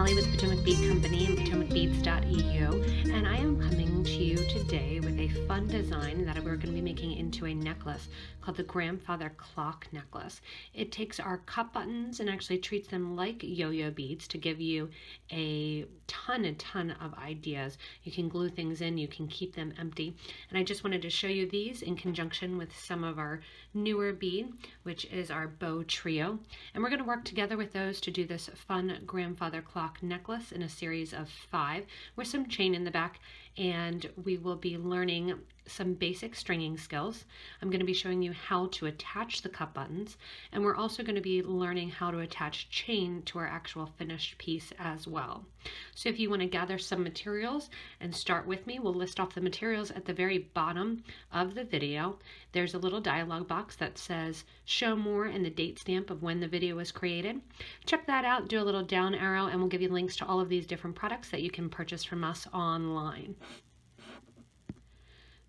Kelly with Potomac Bead Company and PotomacBeads.eu, and I am coming to you today with a fun design that we're going to be making into a necklace called the Grandfather Clock Necklace. It takes our cup buttons and actually treats them like yo-yo beads to give you a ton of ideas. You can glue things in, you can keep them empty, and I just wanted to show you these in conjunction with some of our newer bead, which is our BowTrio, and we're going to work together with those to do this fun grandfather clock necklace in a series of 5 with some chain in the back, and we will be learning some basic stringing skills. I'm going to be showing you how to attach the cup buttons, and we're also going to be learning how to attach chain to our actual finished piece as well. So if you want to gather some materials and start with me, we'll list off the materials at the very bottom of the video. There's a little dialog box that says show more and the date stamp of when the video was created. Check that out, do a little down arrow, and we'll give you links to all of these different products that you can purchase from us online.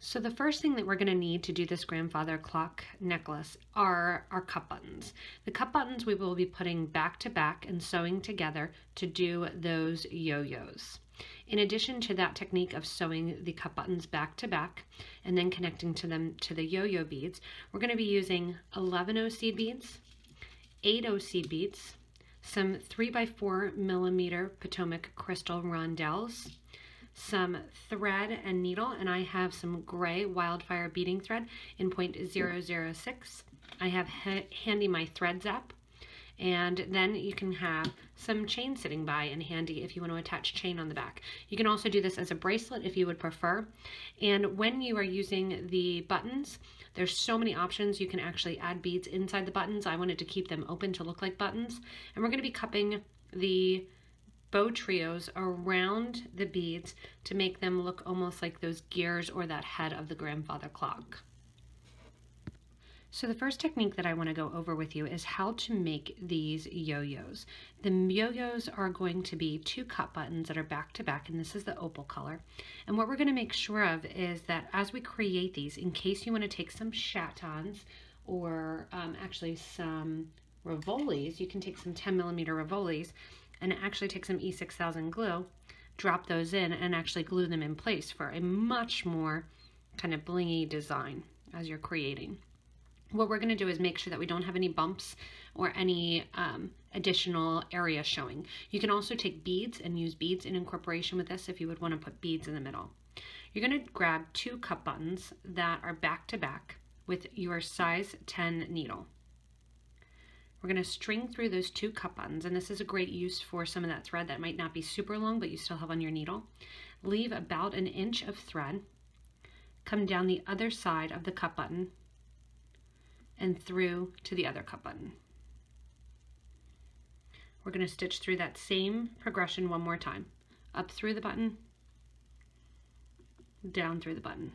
So the first thing that we're going to need to do this grandfather clock necklace are our cup buttons. The cup buttons we will be putting back to back and sewing together to do those yo-yos. In addition to that technique of sewing the cup buttons back to back and then connecting to them to the yo-yo beads, we're going to be using 11 seed beads, 8 seed beads, some 3x4 millimeter Potomac crystal rondelles, some thread and needle, and I have some gray wildfire beading thread in 0.006. I have handy my thread zap, and then you can have some chain sitting by and handy if you want to attach chain on the back. You can also do this as a bracelet if you would prefer. And when you are using the buttons, there's so many options. You can actually add beads inside the buttons. I wanted to keep them open to look like buttons, and we're going to be cupping the BowTrios around the beads to make them look almost like those gears or that head of the grandfather clock. So the first technique that I want to go over with you is how to make these yo-yos. The yo-yos are going to be 2 cup buttons that are back to back, and this is the opal color. And what we're going to make sure of is that as we create these, in case you want to take some chatons or actually some Rivolis, you can take some 10 millimeter Rivolis and actually take some E6000 glue, drop those in, and actually glue them in place for a much more kind of blingy design as you're creating. What we're going to do is make sure that we don't have any bumps or any additional area showing. You can also take beads and use beads in incorporation with this if you would want to put beads in the middle. You're going to grab 2 cup buttons that are back to back with your size 10 needle. We're going to string through those 2 cup buttons, and this is a great use for some of that thread that might not be super long but you still have on your needle. Leave about 1 inch of thread, come down the other side of the cup button and through to the other cup button. We're going to stitch through that same progression one more time. Up through the button, down through the button.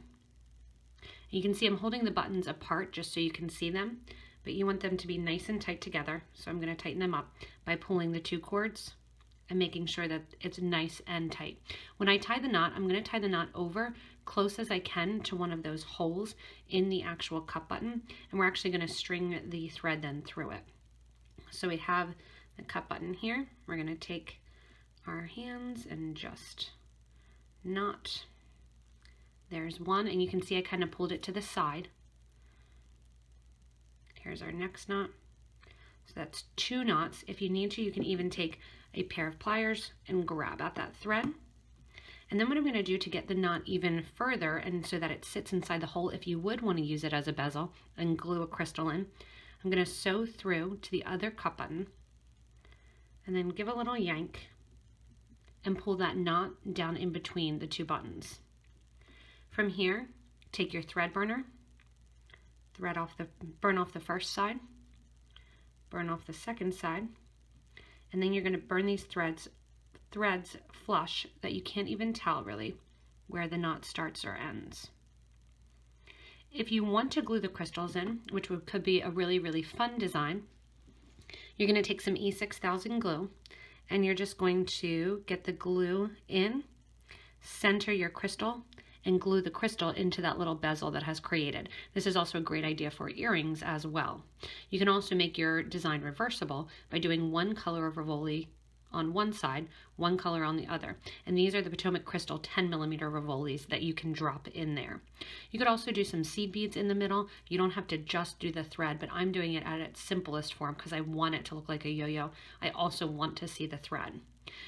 You can see I'm holding the buttons apart just so you can see them, but you want them to be nice and tight together. So I'm going to tighten them up by pulling the 2 cords and making sure that it's nice and tight. When I tie the knot, I'm going to tie the knot over close as I can to one of those holes in the actual cup button, and we're actually going to string the thread then through it. So we have the cup button here. We're going to take our hands and just knot. There's one, and you can see I kind of pulled it to the side. Here's our next knot. So that's 2 knots. If you need to, you can even take a pair of pliers and grab at that thread. And then what I'm going to do to get the knot even further and so that it sits inside the hole, if you would want to use it as a bezel and glue a crystal in, I'm going to sew through to the other cup button and then give a little yank and pull that knot down in between the 2 buttons. From here, take your thread burner, burn off the first side, burn off the second side, and then you're going to burn these threads flush that you can't even tell really where the knot starts or ends. If you want to glue the crystals in, which could be a really fun design, you're going to take some E6000 glue and you're just going to get the glue in, center your crystal, and glue the crystal into that little bezel that has created. This is also a great idea for earrings as well. You can also make your design reversible by doing one color of Rivoli on one side, one color on the other. And these are the Potomac Crystal 10mm Rivolis that you can drop in there. You could also do some seed beads in the middle. You don't have to just do the thread, but I'm doing it at its simplest form because I want it to look like a yo-yo. I also want to see the thread.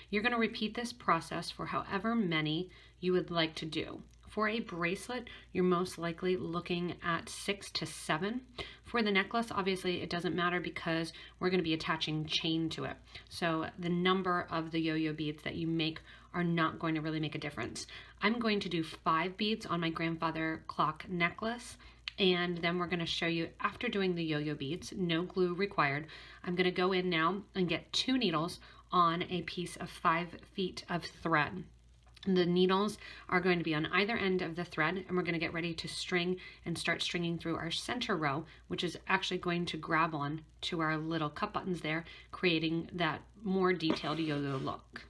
You're going to repeat this process for however many you would like to do. For a bracelet, you're most likely looking at 6 to 7. For the necklace, obviously it doesn't matter because we're going to be attaching chain to it. So the number of the yo-yo beads that you make are not going to really make a difference. I'm going to do 5 beads on my grandfather clock necklace, and then we're going to show you after doing the yo-yo beads, no glue required. I'm going to go in now and get 2 needles on a piece of 5 feet of thread. The needles are going to be on either end of the thread, and we're going to get ready to string and start stringing through our center row, which is actually going to grab on to our little cup buttons there, creating that more detailed yo-yo look.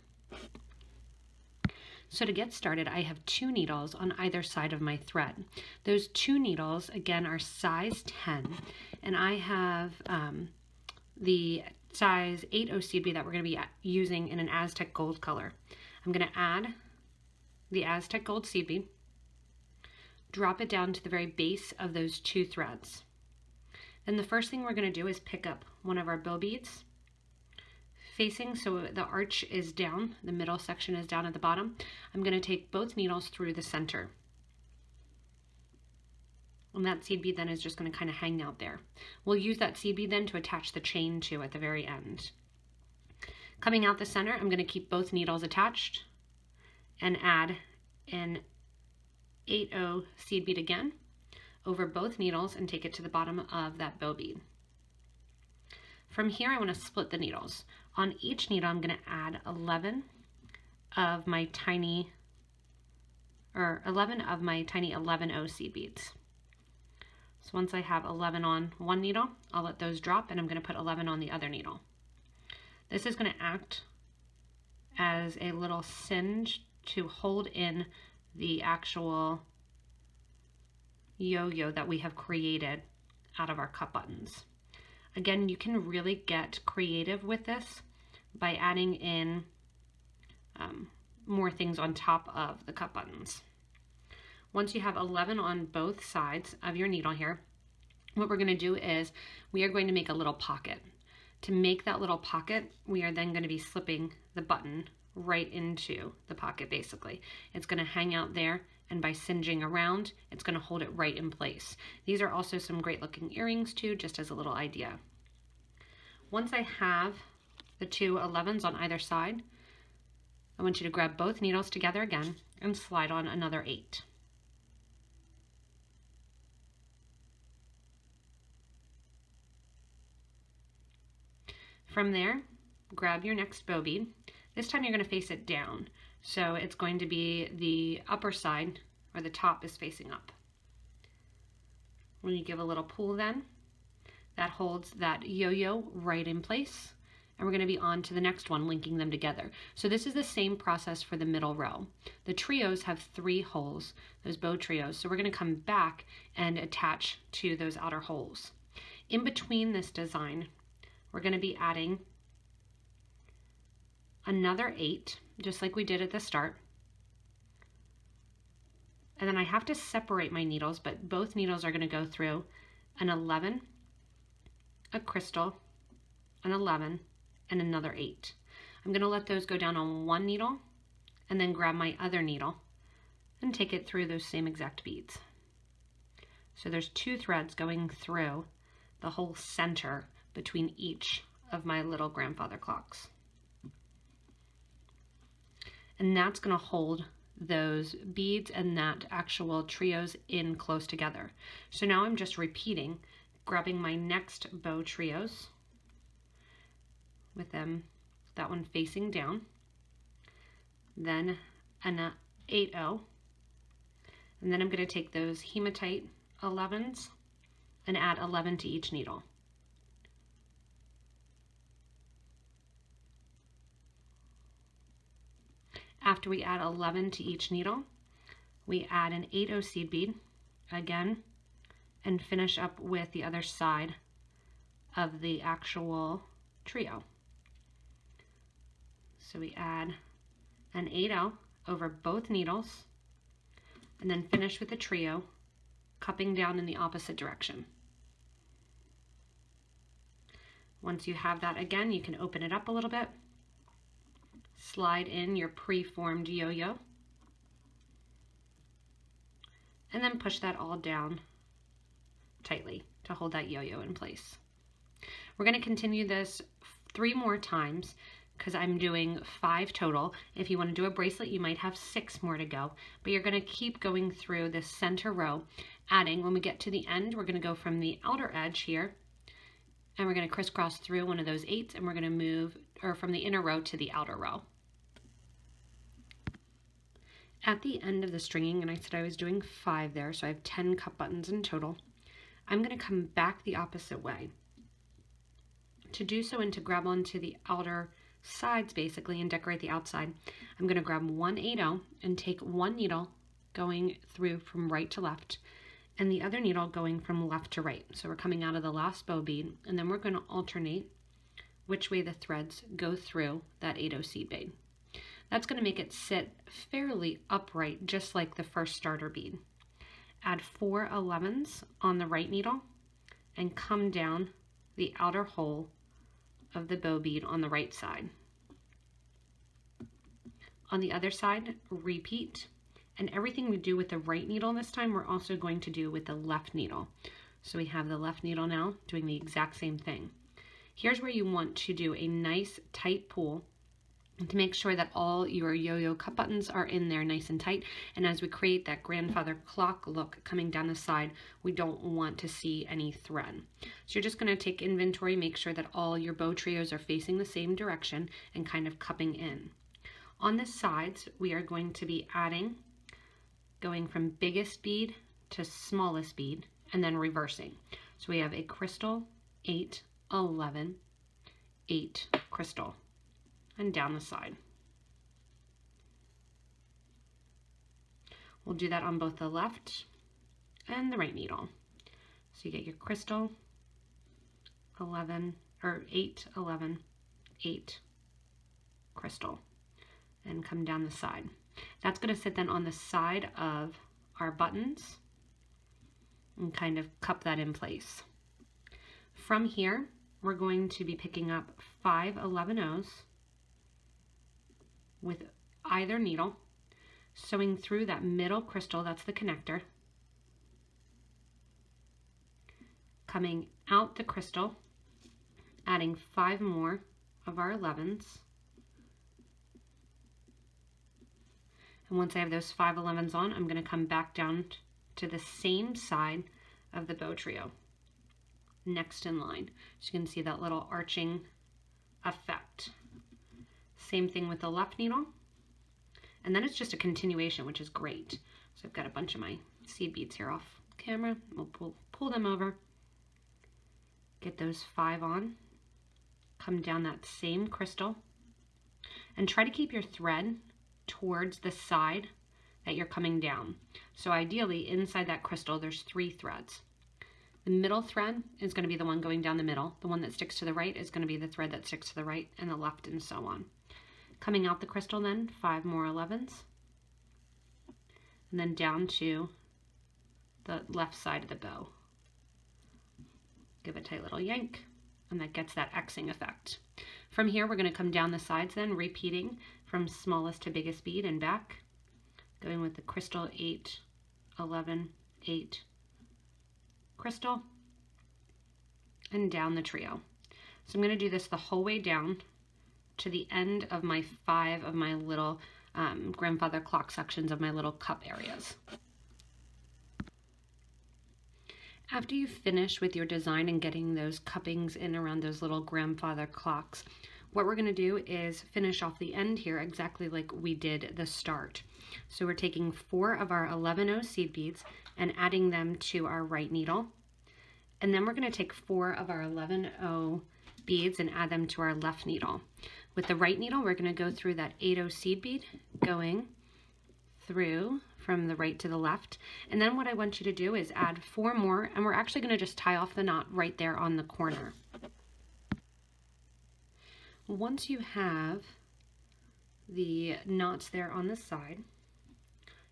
So to get started, I have 2 needles on either side of my thread. Those 2 needles, again, are size 10, and I have the size 8 OCB that we're going to be using in an Aztec gold color. I'm going to add the Aztec gold seed bead, drop it down to the very base of those 2 threads. Then the first thing we're going to do is pick up one of our bow beads, facing so the arch is down, the middle section is down at the bottom. I'm going to take both needles through the center. And that seed bead then is just going to kind of hang out there. We'll use that seed bead then to attach the chain to at the very end. Coming out the center, I'm going to keep both needles attached and add an 8/0 seed bead again over both needles and take it to the bottom of that bow bead. From here, I want to split the needles. On each needle, I'm going to add 11 of my tiny 11/0 seed beads. So once I have 11 on one needle, I'll let those drop, and I'm going to put 11 on the other needle. This is going to act as a little singe to hold in the actual yo-yo that we have created out of our cup buttons. Again, you can really get creative with this by adding in more things on top of the cup buttons. Once you have 11 on both sides of your needle here, what we're going to do is we are going to make a little pocket. To make that little pocket, we are then going to be slipping the button right into the pocket basically. It's going to hang out there, and by singeing around, it's going to hold it right in place. These are also some great looking earrings too, just as a little idea. Once I have the 2 11s on either side, I want you to grab both needles together again and slide on another 8. From there, grab your next bow bead. This time you're going to face it down. So it's going to be the upper side, or the top is facing up. When you give a little pull then, that holds that yo-yo right in place. And we're going to be on to the next one, linking them together. So this is the same process for the middle row. The trios have 3 holes, those bow trios. So we're going to come back and attach to those outer holes. In between this design, we're going to be adding another 8, just like we did at the start. And then I have to separate my needles, but both needles are going to go through an 11, a crystal, an 11, and another 8. I'm going to let those go down on one needle and then grab my other needle and take it through those same exact beads. So there's 2 threads going through the whole center between each of my little grandfather clocks. And that's going to hold those beads and that actual trios in close together. So now I'm just repeating, grabbing my next bow trios with them, that one facing down, then an 8/0, and then I'm going to take those Hematite 11s and add 11 to each needle. After we add 11 to each needle, we add an 8/0 seed bead again and finish up with the other side of the actual trio. So we add an 8/0 over both needles and then finish with a trio, cupping down in the opposite direction. Once you have that, again, you can open it up a little bit, slide in your pre-formed yo-yo, and then push that all down tightly to hold that yo-yo in place. We're going to continue this 3 more times because I'm doing 5 total. If you want to do a bracelet, you might have 6 more to go, but you're going to keep going through this center row, adding. When we get to the end, we're going to go from the outer edge here, and we're going to crisscross through one of those 8s, and we're going to move from the inner row to the outer row. At the end of the stringing, and I said I was doing 5 there, so I have 10 cup buttons in total, I'm going to come back the opposite way. To do so and to grab onto the outer sides basically and decorate the outside, I'm going to grab 1 8/0 and take one needle going through from right to left and the other needle going from left to right. So we're coming out of the last bow bead, and then we're going to alternate which way the threads go through that 8/0 seed bead. That's going to make it sit fairly upright, just like the first starter bead. Add 4 11s on the right needle and come down the outer hole of the bow bead on the right side. On the other side, repeat, and everything we do with the right needle this time, we're also going to do with the left needle. So we have the left needle now doing the exact same thing. Here's where you want to do a nice tight pull to make sure that all your yo-yo cup buttons are in there nice and tight. And as we create that grandfather clock look coming down the side, we don't want to see any thread. So you're just going to take inventory, make sure that all your bow trios are facing the same direction and kind of cupping in. On the sides, we are going to be adding, going from biggest bead to smallest bead, and then reversing. So we have a crystal, 8, 11, 8, crystal, and down the side. We'll do that on both the left and the right needle. So you get your crystal, 11, or 8, 11, 8, crystal, and come down the side. That's going to sit then on the side of our buttons and kind of cup that in place. From here, we're going to be picking up 5 11/0s with either needle, sewing through that middle crystal, that's the connector, coming out the crystal, adding 5 more of our 11s. And once I have those 5 11s on, I'm going to come back down to the same side of the bow trio, next in line. So you can see that little arching effect. Same thing with the left needle. And then it's just a continuation, which is great. So I've got a bunch of my seed beads here off camera. We'll pull them over, get those 5 on, come down that same crystal, and try to keep your thread towards the side that you're coming down. So ideally, inside that crystal, there's 3 threads. The middle thread is going to be the one going down the middle. The one that sticks to the right is going to be the thread that sticks to the right, and the left, and so on. Coming out the crystal then, 5 more 11s, and then down to the left side of the bow. Give a tight little yank, and that gets that Xing effect. From here, we're going to come down the sides then, repeating from smallest to biggest bead and back, going with the crystal, 8, 11, 8, crystal, and down the trio. So I'm going to do this the whole way down to the end of my 5 of my little grandfather clock sections of my little cup areas. After you finish with your design and getting those cuppings in around those little grandfather clocks, what we're going to do is finish off the end here exactly like we did the start. So we're taking 4 of our 11/0 seed beads and adding them to our right needle. And then we're going to take 4 of our 11/0 beads and add them to our left needle. With the right needle, we're going to go through that 8/0 seed bead, going through from the right to the left. And then what I want you to do is add 4 more, and we're actually going to just tie off the knot right there on the corner. Once you have the knots there on the side,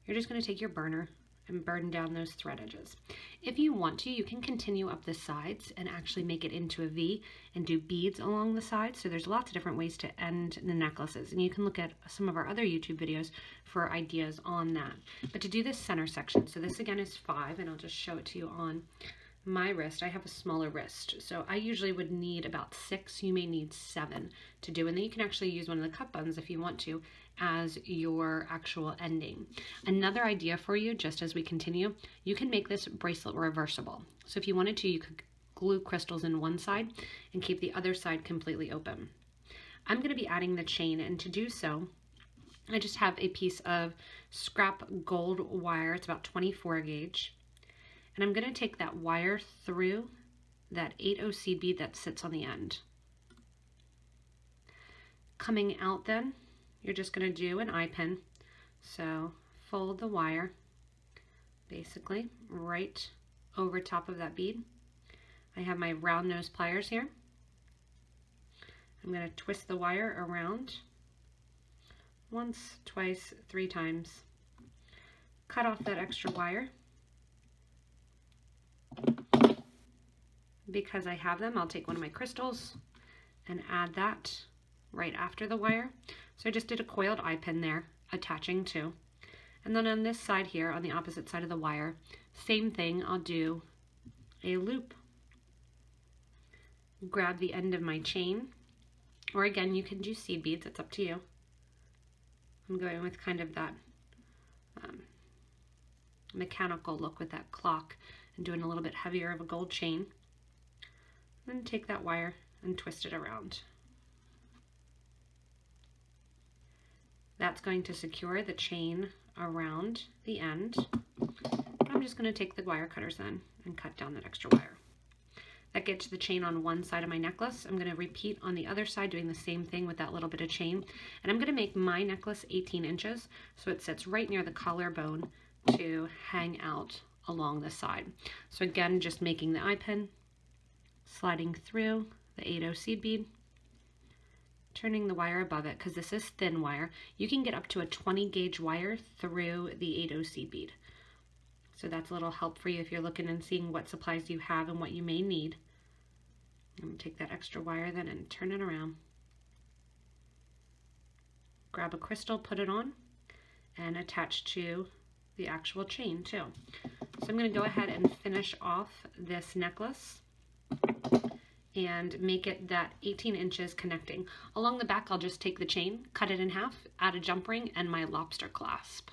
you're just going to take your burner and burn down those thread edges. If you want to, you can continue up the sides and actually make it into a V and do beads along the sides. So there's lots of different ways to end the necklaces, and you can look at some of our other YouTube videos for ideas on that. But to do this center section, so this again is 5, and I'll just show it to you on my wrist. I have a smaller wrist, so I usually would need about 6. You may need 7 to do, and then you can actually use one of the cup buttons if you want to as your actual ending. Another idea for you, just as we continue, you can make this bracelet reversible. So if you wanted to, you could glue crystals in one side and keep the other side completely open. I'm going to be adding the chain, and to do so, I just have a piece of scrap gold wire. It's about 24 gauge. And I'm going to take that wire through that 8OC bead that sits on the end. Coming out then, you're just going to do an eye pin. So fold the wire basically right over top of that bead. I have my round nose pliers here. I'm going to twist the wire around once, twice, 3 times. Cut off that extra wire. Because I have them, I'll take one of my crystals and add that right after the wire. So I just did a coiled eye pin there, attaching to. And then on this side here, on the opposite side of the wire, same thing, I'll do a loop. Grab the end of my chain, or again, you can do seed beads, it's up to you. I'm going with kind of that mechanical look with that clock and doing a little bit heavier of a gold chain. Then take that wire and twist it around. That's going to secure the chain around the end. I'm just going to take the wire cutters then and cut down that extra wire. That gets the chain on one side of my necklace. I'm going to repeat on the other side, doing the same thing with that little bit of chain. And I'm going to make my necklace 18 inches, so it sits right near the collarbone to hang out along the side. So again, just making the eye pin, sliding through the 8OC bead, turning the wire above it, because this is thin wire. You can get up to a 20 gauge wire through the 8OC bead. So that's a little help for you if you're looking and seeing what supplies you have and what you may need. I'm going to take that extra wire then and turn it around. Grab a crystal, put it on, and attach to the actual chain too. So I'm going to go ahead and finish off this necklace and make it that 18 inches connecting. Along the back, I'll just take the chain, cut it in half, add a jump ring, and my lobster clasp.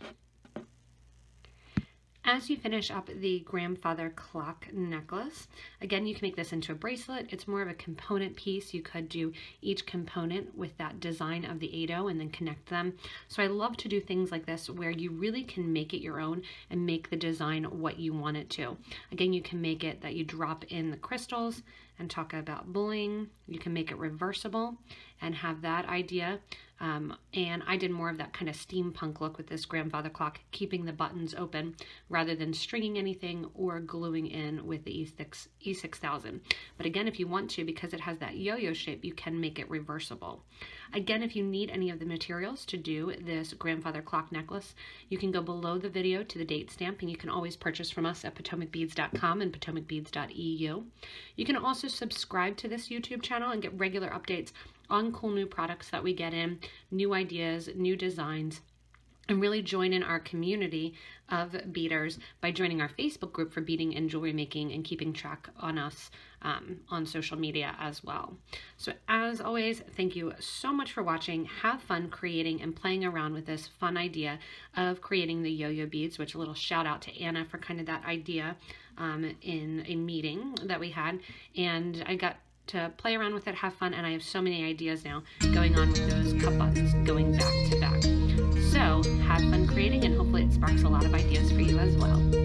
As you finish up the grandfather clock necklace, again, you can make this into a bracelet. It's more of a component piece. You could do each component with that design of the 8O and then connect them. So I love to do things like this where you really can make it your own and make the design what you want it to. Again, you can make it that you drop in the crystals and talk about bling. You can make it reversible and have that idea. And I did more of that kind of steampunk look with this grandfather clock, keeping the buttons open rather than stringing anything or gluing in with the E6000. But again, if you want to, because it has that yo-yo shape, you can make it reversible. Again, if you need any of the materials to do this grandfather clock necklace, you can go below the video to the date stamp, and you can always purchase from us at PotomacBeads.com and PotomacBeads.eu. You can also subscribe to this YouTube channel and get regular updates on cool new products that we get in, new ideas, new designs, and really join in our community of beaders by joining our Facebook group for beading and jewelry making and keeping track on us on social media as well. So as always, thank you so much for watching. Have fun creating and playing around with this fun idea of creating the yo-yo beads, which a little shout out to Anna for kind of that idea in a meeting that we had. And I got to play around with it, have fun, and I have so many ideas now going on with those cup buttons going back to back. So have fun creating, and hopefully it sparks a lot of ideas for you as well.